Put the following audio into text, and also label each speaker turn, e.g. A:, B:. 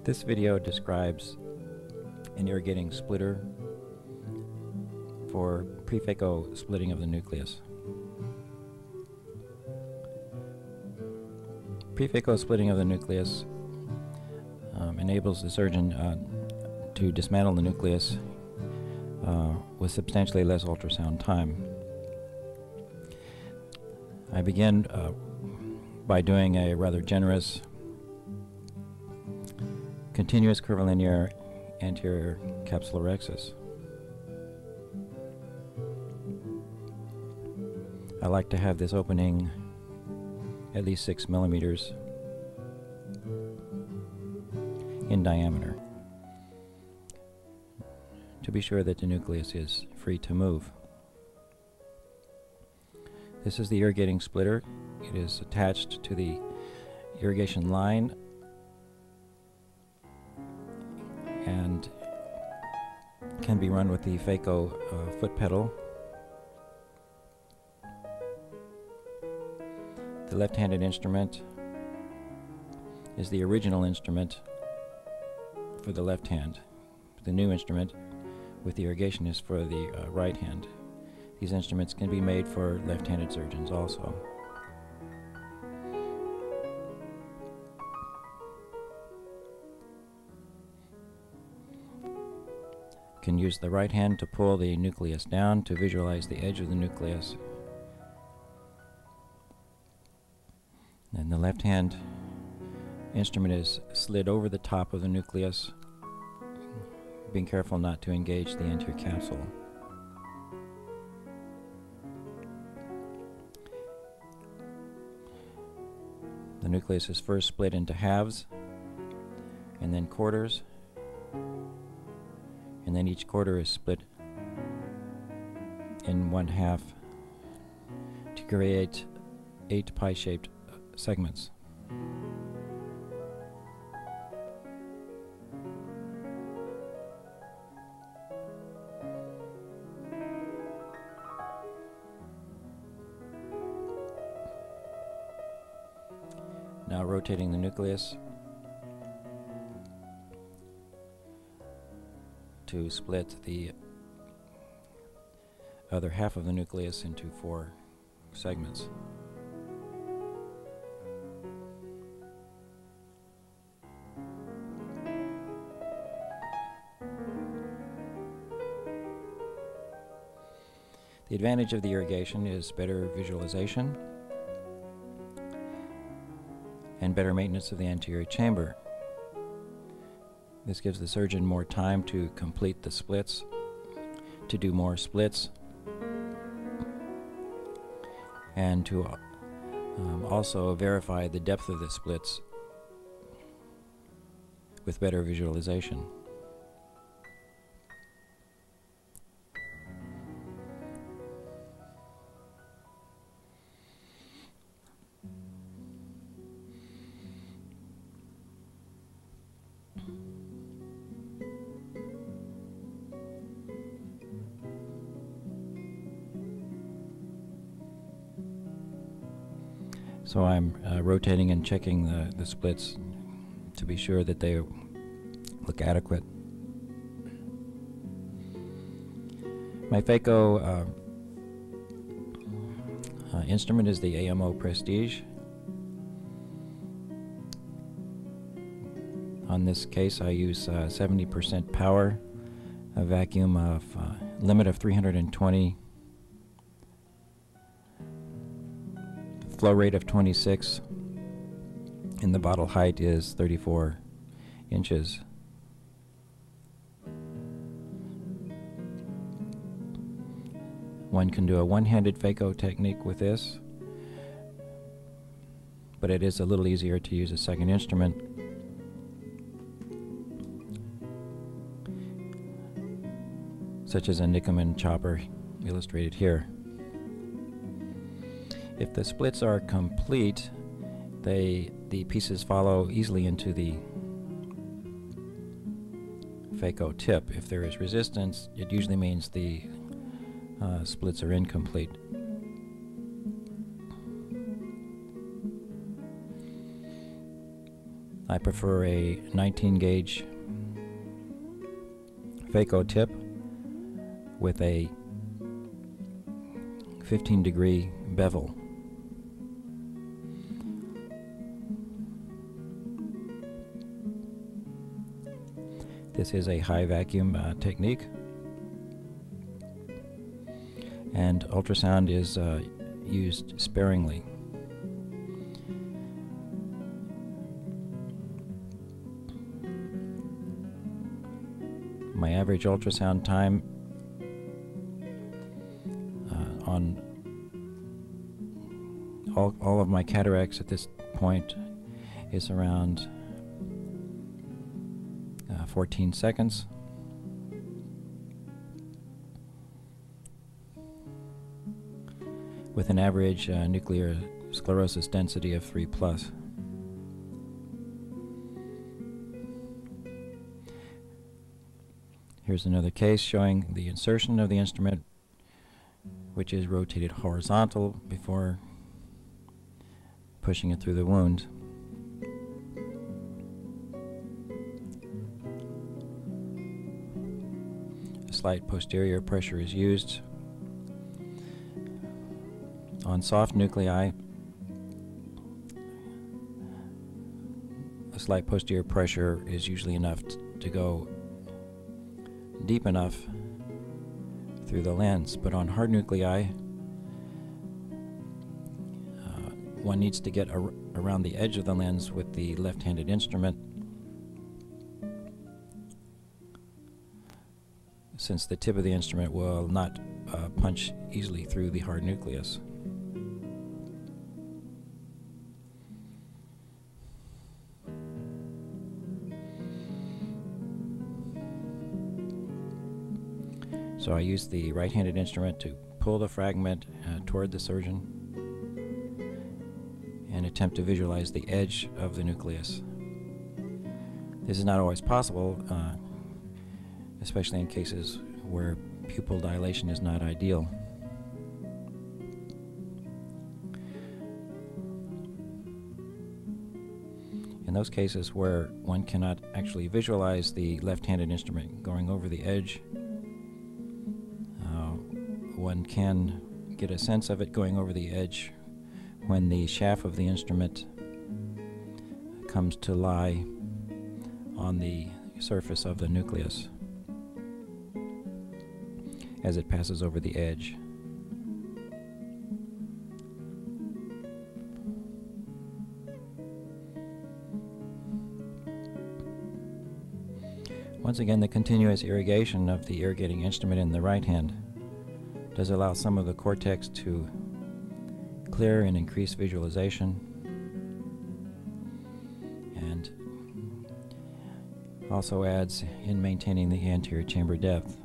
A: This video describes an irrigating splitter for pre-Phaco splitting of the nucleus. Pre-Phaco splitting of the nucleus enables the surgeon to dismantle the nucleus with substantially less ultrasound time. I begin by doing a rather generous continuous curvilinear anterior capsulorhexis. I like to have this opening at least 6 millimeters in diameter to be sure that the nucleus is free to move. This is the irrigating splitter. It is attached to the irrigation line and can be run with the Phaco foot pedal. The left-handed instrument is the original instrument for the left hand. The new instrument with the irrigation is for the right hand. These instruments can be made for left-handed surgeons also. You can use the right hand to pull the nucleus down to visualize the edge of the nucleus. And the left hand instrument is slid over the top of the nucleus, being careful not to engage the anterior capsule. The nucleus is first split into halves and then quarters, and then each quarter is split in 1/2 to create 8 pie-shaped segments. Now rotating the nucleus to split the other half of the nucleus into 4 segments. The advantage of the irrigation is better visualization and better maintenance of the anterior chamber. This gives the surgeon more time to complete the splits, to do more splits, and to also verify the depth of the splits with better visualization. So I'm rotating and checking the splits to be sure that they look adequate. My Phaco instrument is the AMO Prestige. On this case I use 70% power, a vacuum of limit of 320, flow rate of 26, and the bottle height is 34 inches. One can do a one-handed Phaco technique with this, but it is a little easier to use a second instrument. Such as a Nickerman chopper illustrated here. If the splits are complete, the pieces follow easily into the Phaco tip. If there is resistance, it usually means the splits are incomplete. I prefer a 19 gauge Phaco tip with a 15-degree bevel. This is a high vacuum technique, and ultrasound is used sparingly. My average ultrasound time on all of my cataracts at this point is around 14 seconds. With an average nuclear sclerosis density of 3+. Here's another case showing the insertion of the instrument, which is rotated horizontal before pushing it through the wound. A slight posterior pressure is used. On soft nuclei, a slight posterior pressure is usually enough to go deep enough through the lens, but on hard nuclei, one needs to get around the edge of the lens with the left-handed instrument, since the tip of the instrument will not punch easily through the hard nucleus. So I use the right-handed instrument to pull the fragment toward the surgeon and attempt to visualize the edge of the nucleus. This is not always possible, especially in cases where pupil dilation is not ideal. In those cases where one cannot actually visualize the left-handed instrument going over the edge, one can get a sense of it going over the edge when the shaft of the instrument comes to lie on the surface of the nucleus as it passes over the edge. Once again, the continuous irrigation of the irrigating instrument in the right hand does allow some of the cortex to clear and increase visualization, and also adds in maintaining the anterior chamber depth.